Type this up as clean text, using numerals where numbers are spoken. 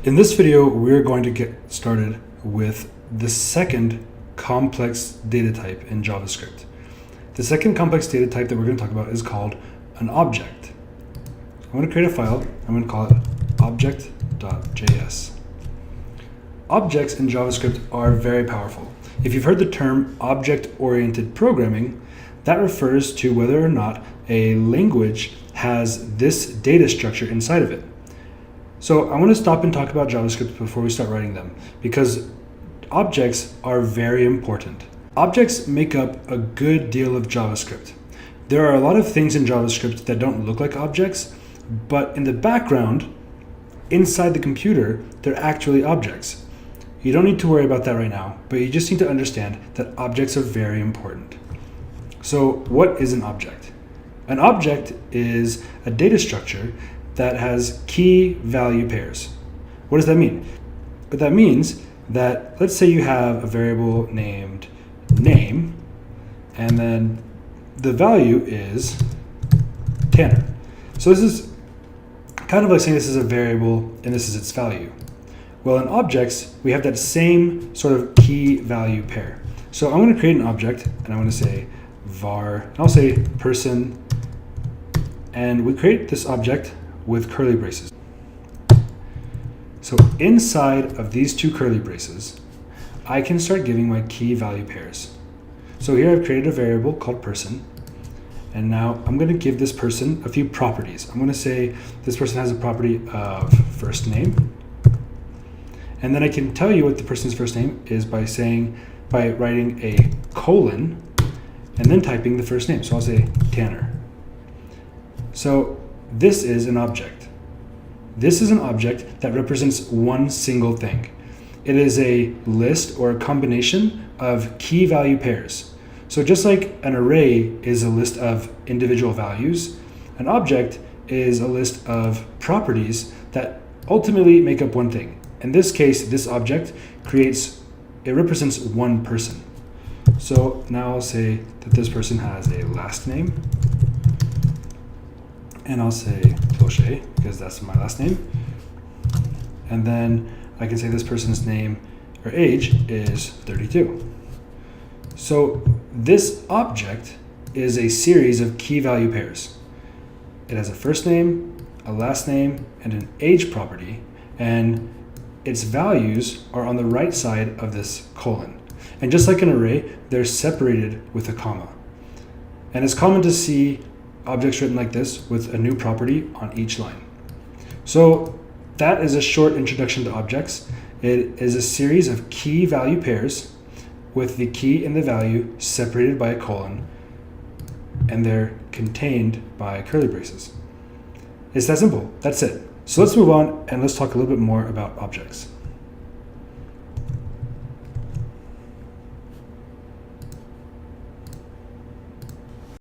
In this video, we're going to get started with the second complex data type in JavaScript. The second complex data type that we're going to talk about is called an object. I'm going to create a file. I'm going to call it object.js. Objects in JavaScript are very powerful. If you've heard the term object-oriented programming, that refers to whether or not a language has this data structure inside of it. So I want to stop and talk about JavaScript before we start writing them, because objects are very important. Objects make up a good deal of JavaScript. There are a lot of things in JavaScript that don't look like objects, but in the background, inside the computer, they're actually objects. You don't need to worry about that right now, but you just need to understand that objects are very important. So what is an object? An object is a data structure that has key value pairs. What does that mean? But that means that, let's say you have a variable named name, and then the value is Tanner. So this is kind of like saying this is a variable and this is its value. Well, in objects, we have that same sort of key value pair. So I'm going to create an object, and I'm going to say var, and I'll say person, and we create this object with curly braces. So inside of these two curly braces, I can start giving my key value pairs. So here I've created a variable called person, and now I'm going to give this person a few properties. I'm going to say this person has a property of first name, and then I can tell you what the person's first name is by writing a colon and then typing the first name. So I'll say Tanner. So this is an object. This is an object that represents one single thing. It is a list or a combination of key value pairs. So just like an array is a list of individual values, an object is a list of properties that ultimately make up one thing. In this case, this object represents one person. So now I'll say that this person has a last name, and I'll say Clocher because that's my last name. And then I can say this person's name or age is 32. So this object is a series of key value pairs. It has a first name, a last name, and an age property, and its values are on the right side of this colon. And just like an array, they're separated with a comma. And it's common to see objects written like this with a new property on each line. So that is a short introduction to objects. It is a series of key value pairs with the key and the value separated by a colon, and they're contained by curly braces. It's that simple. That's it. So let's move on and let's talk a little bit more about objects.